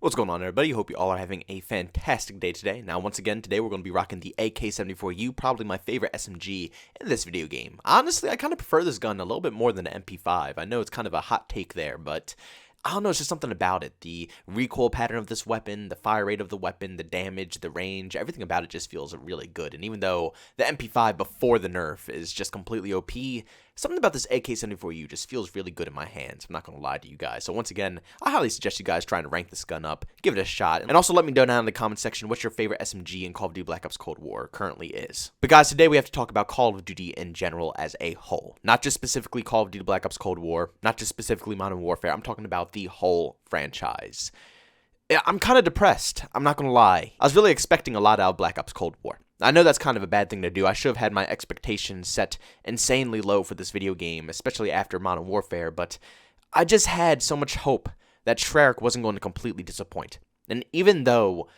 What's going on, everybody? Hope you all are having a fantastic day today. Now, once again, today we're going to be rocking the AK-74U, probably my favorite SMG in this video game. Honestly, I kind of prefer this gun a little bit more than the MP5. I know it's kind of a hot take there, but I don't know, it's just something about it. The recoil pattern of this weapon, the fire rate of the weapon, the damage, the range, everything about it just feels really good. And even though the MP5 before the nerf is just completely OP, something about this AK-74U just feels really good in my hands. I'm not going to lie to you guys. So once again, I highly suggest you guys trying to rank this gun up, give it a shot, and also let me know down in the comment section what your favorite SMG in Call of Duty Black Ops Cold War currently is. But guys, today we have to talk about Call of Duty in general as a whole. Not just specifically Call of Duty Black Ops Cold War, not just specifically Modern Warfare, I'm talking about the whole franchise. Yeah, I'm kind of depressed, I'm not going to lie. I was really expecting a lot out of Black Ops Cold War. I know that's kind of a bad thing to do. I should have had my expectations set insanely low for this video game, especially after Modern Warfare, but I just had so much hope that Treyarch wasn't going to completely disappoint. And even though,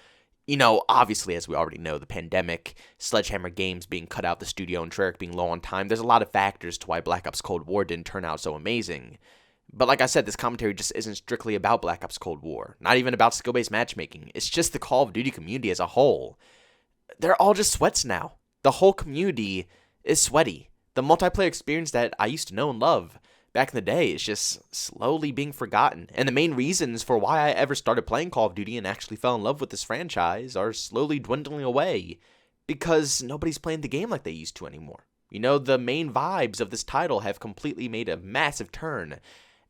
obviously, as we already know, the pandemic, Sledgehammer Games being cut out the studio, and Treyarch being low on time, there's a lot of factors to why Black Ops Cold War didn't turn out so amazing. But like I said, this commentary just isn't strictly about Black Ops Cold War, not even about skill-based matchmaking. It's just the Call of Duty community as a whole. They're all just sweats now. The whole community is sweaty. The multiplayer experience that I used to know and love back in the day is just slowly being forgotten. And the main reasons for why I ever started playing Call of Duty and actually fell in love with this franchise are slowly dwindling away because nobody's playing the game like they used to anymore. The main vibes of this title have completely made a massive turn,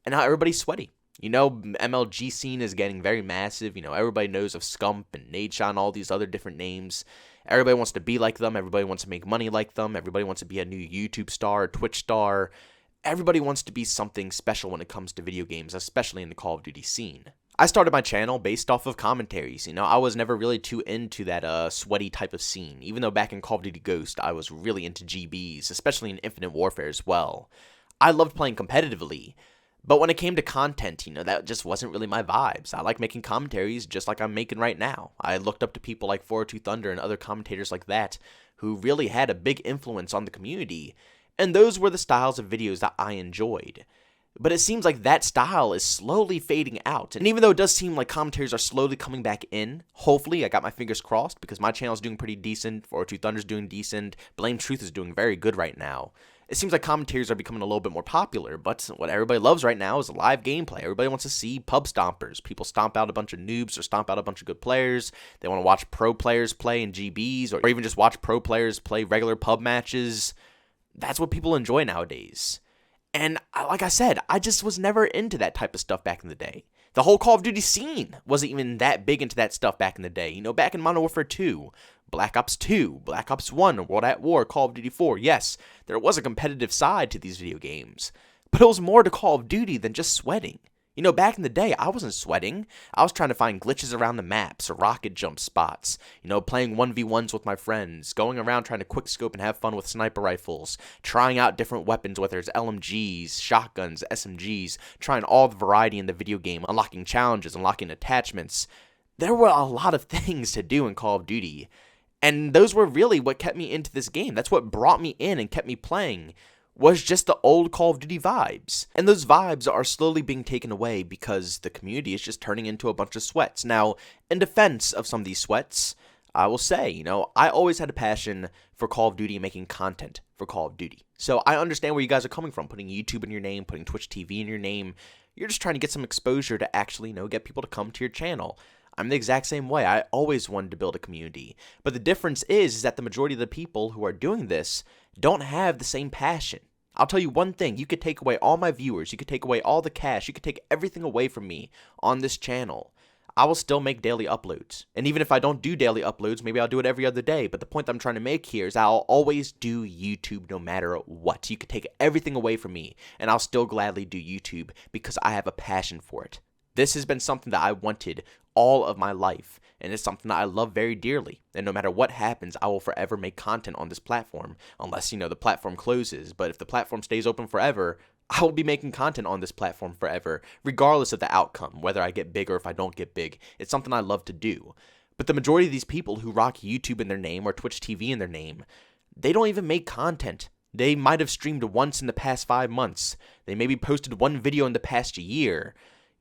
and now everybody's sweaty. MLG scene is getting very massive. Everybody knows of Scump and Nadeshot, all these other different names. Everybody wants to be like them. Everybody wants to make money like them. Everybody wants to be a new YouTube star, a Twitch star. Everybody wants to be something special when it comes to video games, especially in the Call of Duty scene. I started my channel based off of commentaries. I was never really too into that sweaty type of scene. Even though back in Call of Duty Ghost, I was really into GBs, especially in Infinite Warfare as well. I loved playing competitively. But when it came to content, that just wasn't really my vibes. I like making commentaries just like I'm making right now. I looked up to people like 402 Thunder and other commentators like that who really had a big influence on the community, and those were the styles of videos that I enjoyed. But it seems like that style is slowly fading out, and even though it does seem like commentators are slowly coming back in, hopefully, I got my fingers crossed because my channel's doing pretty decent, 402 Thunder's doing decent, Blame Truth is doing very good right now. It seems like commentators are becoming a little bit more popular, but what everybody loves right now is live gameplay. Everybody wants to see pub stompers. People stomp out a bunch of noobs or stomp out a bunch of good players. They want to watch pro players play in GBs or even just watch pro players play regular pub matches. That's what people enjoy nowadays. And like I said, I just was never into that type of stuff back in the day. The whole Call of Duty scene wasn't even that big into that stuff back in the day. Back in Modern Warfare 2, Black Ops 2, Black Ops 1, World at War, Call of Duty 4, yes, there was a competitive side to these video games, but it was more to Call of Duty than just sweating. Back in the day, I wasn't sweating. I was trying to find glitches around the maps or rocket jump spots, playing 1v1s with my friends, going around trying to quickscope and have fun with sniper rifles, trying out different weapons, whether it's LMGs, shotguns, SMGs, trying all the variety in the video game, unlocking challenges, unlocking attachments. There were a lot of things to do in Call of Duty, and those were really what kept me into this game. That's what brought me in and kept me playing, was just the old Call of Duty vibes. And those vibes are slowly being taken away because the community is just turning into a bunch of sweats. Now, in defense of some of these sweats, I will say, I always had a passion for Call of Duty and making content for Call of Duty. So I understand where you guys are coming from, putting YouTube in your name, putting Twitch TV in your name. You're just trying to get some exposure to actually, get people to come to your channel. I'm the exact same way. I always wanted to build a community. But the difference is that the majority of the people who are doing this don't have the same passion. I'll tell you one thing. You could take away all my viewers. You could take away all the cash. You could take everything away from me on this channel. I will still make daily uploads. And even if I don't do daily uploads, maybe I'll do it every other day. But the point I'm trying to make here is I'll always do YouTube no matter what. You could take everything away from me, and I'll still gladly do YouTube because I have a passion for it. This has been something that I wanted all of my life, and it's something that I love very dearly. And no matter what happens, I will forever make content on this platform, unless, the platform closes. But if the platform stays open forever, I will be making content on this platform forever, regardless of the outcome, whether I get big or if I don't get big. It's something I love to do. But the majority of these people who rock YouTube in their name or Twitch TV in their name, they don't even make content. They might have streamed once in the past 5 months. They maybe posted one video in the past year.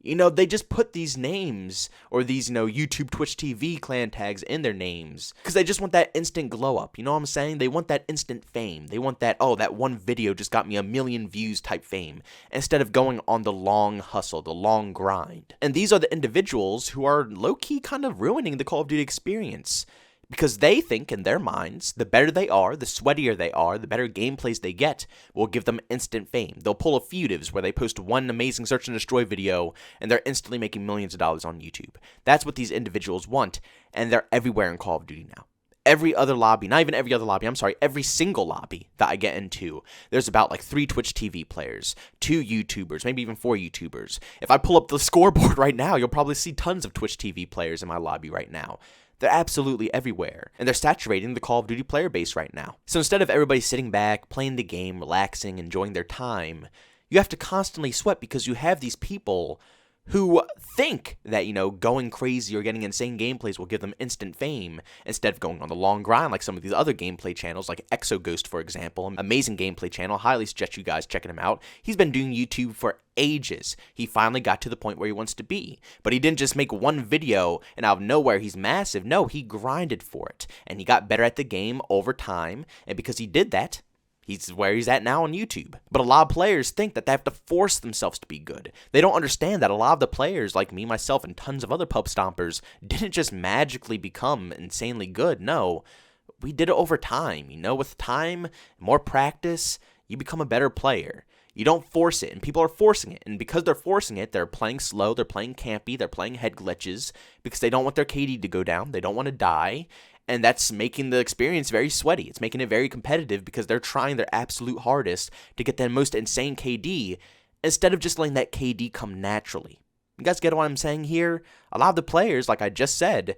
They just put these names or these, YouTube, Twitch TV clan tags in their names because they just want that instant glow up. You know what I'm saying? They want that instant fame. They want that, oh, that one video just got me 1 million views type fame instead of going on the long hustle, the long grind. And these are the individuals who are low-key kind of ruining the Call of Duty experience. Because they think in their minds, the better they are, the sweatier they are, the better gameplays they get will give them instant fame. They'll pull a Fugitives where they post one amazing search and destroy video and they're instantly making millions of dollars on YouTube. That's what these individuals want, and they're everywhere in Call of Duty now. Every other lobby, not even every other lobby, every single lobby that I get into, there's about like 3 Twitch TV players, 2 YouTubers, maybe even 4 YouTubers. If I pull up the scoreboard right now, you'll probably see tons of Twitch TV players in my lobby right now. They're absolutely everywhere, and they're saturating the Call of Duty player base right now. So instead of everybody sitting back, playing the game, relaxing, enjoying their time, you have to constantly sweat because you have these people who think that, going crazy or getting insane gameplays will give them instant fame instead of going on the long grind like some of these other gameplay channels like Exoghost, for example. Amazing gameplay channel. Highly suggest you guys checking him out. He's been doing YouTube for ages. He finally got to the point where he wants to be. But he didn't just make one video and out of nowhere he's massive. No, he grinded for it. And he got better at the game over time. And because he did that, he's where he's at now on YouTube. But a lot of players think that they have to force themselves to be good. They don't understand that a lot of the players, like me, myself, and tons of other pub stompers, didn't just magically become insanely good. No, we did it over time. With time, more practice, you become a better player. You don't force it, and people are forcing it. And because they're forcing it, they're playing slow, they're playing campy, they're playing head glitches, because they don't want their KD to go down, they don't want to die. And that's making the experience very sweaty. It's making it very competitive because they're trying their absolute hardest to get the most insane KD instead of just letting that KD come naturally. You guys get what I'm saying here? A lot of the players, like I just said,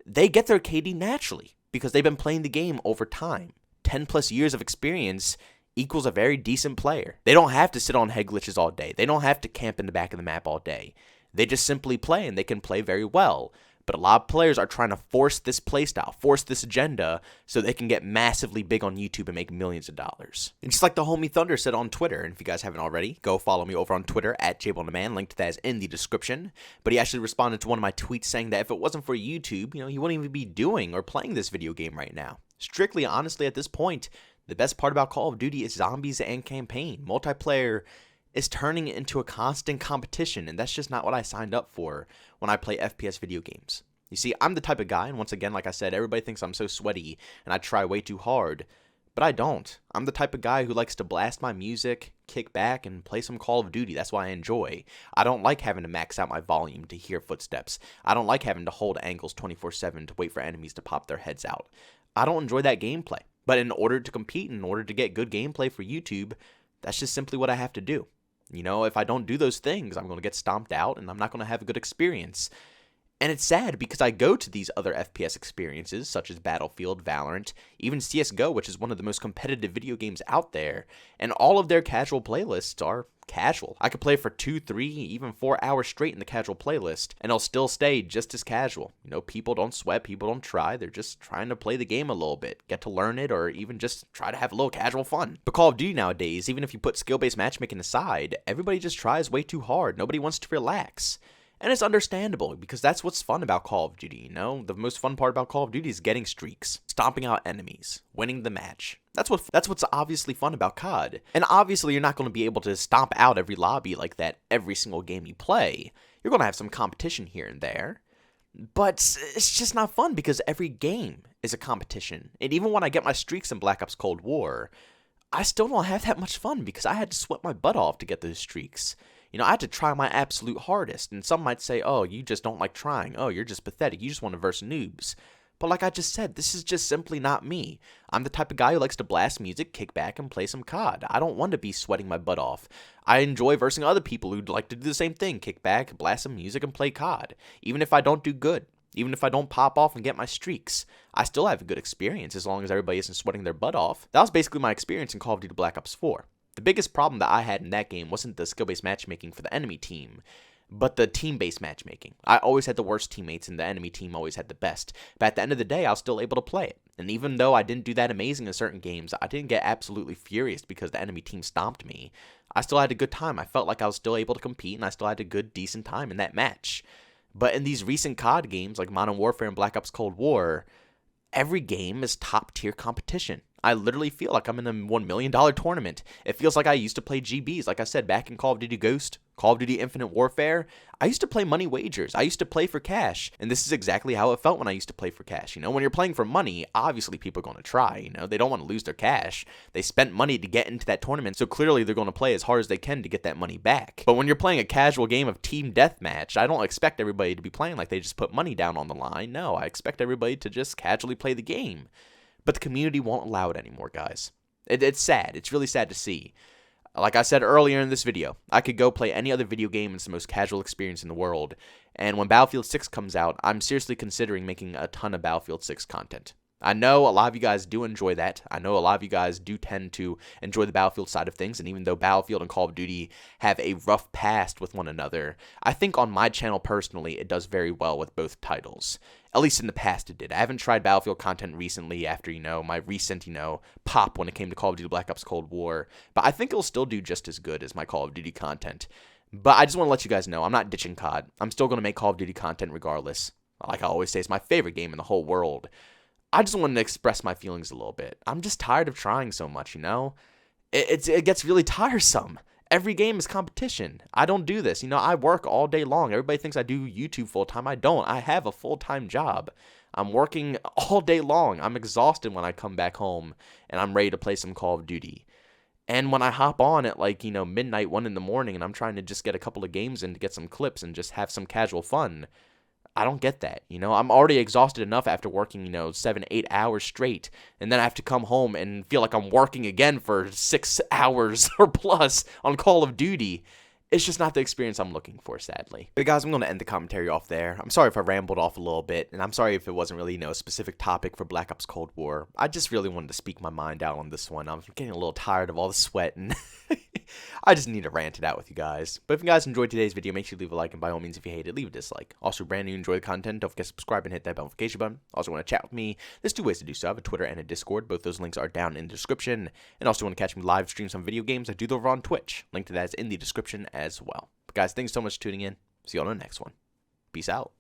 they get their KD naturally because they've been playing the game over time. 10 plus years of experience equals a very decent player. They don't have to sit on head glitches all day. They don't have to camp in the back of the map all day. They just simply play, and they can play very well. But a lot of players are trying to force this playstyle, force this agenda, so they can get massively big on YouTube and make millions of dollars. And just like the homie Thunder said on Twitter, and if you guys haven't already, go follow me over on Twitter at JbowenDaMan. Link to that is in the description. But he actually responded to one of my tweets saying that if it wasn't for YouTube, he wouldn't even be doing or playing this video game right now. Strictly, honestly, at this point, the best part about Call of Duty is zombies and campaign. Multiplayer is turning into a constant competition, and that's just not what I signed up for when I play FPS video games. You see, I'm the type of guy, and once again, like I said, everybody thinks I'm so sweaty and I try way too hard, but I don't. I'm the type of guy who likes to blast my music, kick back, and play some Call of Duty. That's what I enjoy. I don't like having to max out my volume to hear footsteps. I don't like having to hold angles 24/7 to wait for enemies to pop their heads out. I don't enjoy that gameplay. But in order to compete, in order to get good gameplay for YouTube, that's just simply what I have to do. If I don't do those things, I'm going to get stomped out and I'm not going to have a good experience. And it's sad because I go to these other FPS experiences such as Battlefield, Valorant, even CSGO, which is one of the most competitive video games out there, and all of their casual playlists are casual. I could play for 2, 3, even 4 hours straight in the casual playlist, and it'll still stay just as casual. People don't sweat, people don't try, they're just trying to play the game a little bit, get to learn it, or even just try to have a little casual fun. But Call of Duty nowadays, even if you put skill-based matchmaking aside, everybody just tries way too hard. Nobody wants to relax. And it's understandable because that's what's fun about Call of Duty, The most fun part about Call of Duty is getting streaks, stomping out enemies, winning the match. That's what's obviously fun about COD. And obviously you're not going to be able to stomp out every lobby like that every single game you play. You're going to have some competition here and there. But it's just not fun because every game is a competition. And even when I get my streaks in Black Ops Cold War, I still don't have that much fun because I had to sweat my butt off to get those streaks. I had to try my absolute hardest, and some might say, oh, you just don't like trying. Oh, you're just pathetic. You just want to verse noobs. But like I just said, this is just simply not me. I'm the type of guy who likes to blast music, kick back, and play some COD. I don't want to be sweating my butt off. I enjoy versing other people who'd like to do the same thing, kick back, blast some music, and play COD. Even if I don't do good, even if I don't pop off and get my streaks, I still have a good experience as long as everybody isn't sweating their butt off. That was basically my experience in Call of Duty Black Ops 4. The biggest problem that I had in that game wasn't the skill-based matchmaking for the enemy team, but the team-based matchmaking. I always had the worst teammates, and the enemy team always had the best. But at the end of the day, I was still able to play it. And even though I didn't do that amazing in certain games, I didn't get absolutely furious because the enemy team stomped me. I still had a good time. I felt like I was still able to compete, and I still had a good, decent time in that match. But in these recent COD games, like Modern Warfare and Black Ops Cold War, every game is top-tier competition. I literally feel like I'm in a $1 million tournament. It feels like I used to play GBs. Like I said, back in Call of Duty Ghost, Call of Duty Infinite Warfare, I used to play money wagers. I used to play for cash. And this is exactly how it felt when I used to play for cash. You know, when you're playing for money, obviously people are going to try. You know, they don't want to lose their cash. They spent money to get into that tournament, so clearly they're going to play as hard as they can to get that money back. But when you're playing a casual game of team deathmatch, I don't expect everybody to be playing like they just put money down on the line. No, I expect everybody to just casually play the game. But the community won't allow it anymore, guys. It's sad. It's really sad to see. Like I said earlier in this video, I could go play any other video game. It's the most casual experience in the world. And when Battlefield 6 comes out, I'm seriously considering making a ton of Battlefield 6 content. I know a lot of you guys do enjoy that. I know a lot of you guys do tend to enjoy the Battlefield side of things. And even though Battlefield and Call of Duty have a rough past with one another, I think on my channel personally, it does very well with both titles. At least in the past it did. I haven't tried Battlefield content recently after, you know, my recent, pop when it came to Call of Duty Black Ops Cold War. But I think it'll still do just as good as my Call of Duty content. But I just want to let you guys know, I'm not ditching COD. I'm still going to make Call of Duty content regardless. Like I always say, it's my favorite game in the whole world. I just wanted to express my feelings a little bit. I'm just tired of trying so much, you know? It gets really tiresome. Every game is competition. I don't do this. You know, I work all day long. Everybody thinks I do YouTube full-time. I don't. I have a full-time job. I'm working all day long. I'm exhausted when I come back home, and I'm ready to play some Call of Duty. And when I hop on at, like, you know, midnight, 1 in the morning, and I'm trying to just get a couple of games in to get some clips and just have some casual fun, I don't get that. You know, I'm already exhausted enough after working, 7, 8 hours straight. And then I have to come home and feel like I'm working again for 6 hours or plus on Call of Duty. It's just not the experience I'm looking for, sadly. But guys, I'm going to end the commentary off there. I'm sorry if I rambled off a little bit, and I'm sorry if it wasn't really, a specific topic for Black Ops Cold War. I just really wanted to speak my mind out on this one. I'm getting a little tired of all the sweat, and I just need to rant it out with you guys. But if you guys enjoyed today's video, make sure you leave a like, and by all means, if you hate it, leave a dislike. Also, brand new, enjoy the content, don't forget to subscribe and hit that notification button. Also, want to chat with me, there's 2 ways to do so. I have a Twitter and a Discord. Both those links are down in the description. And also, want to catch me live stream some video games, I do that over on Twitch. Link to that is in the description as well. But guys, thanks so much for tuning in. See you on the next one. Peace out.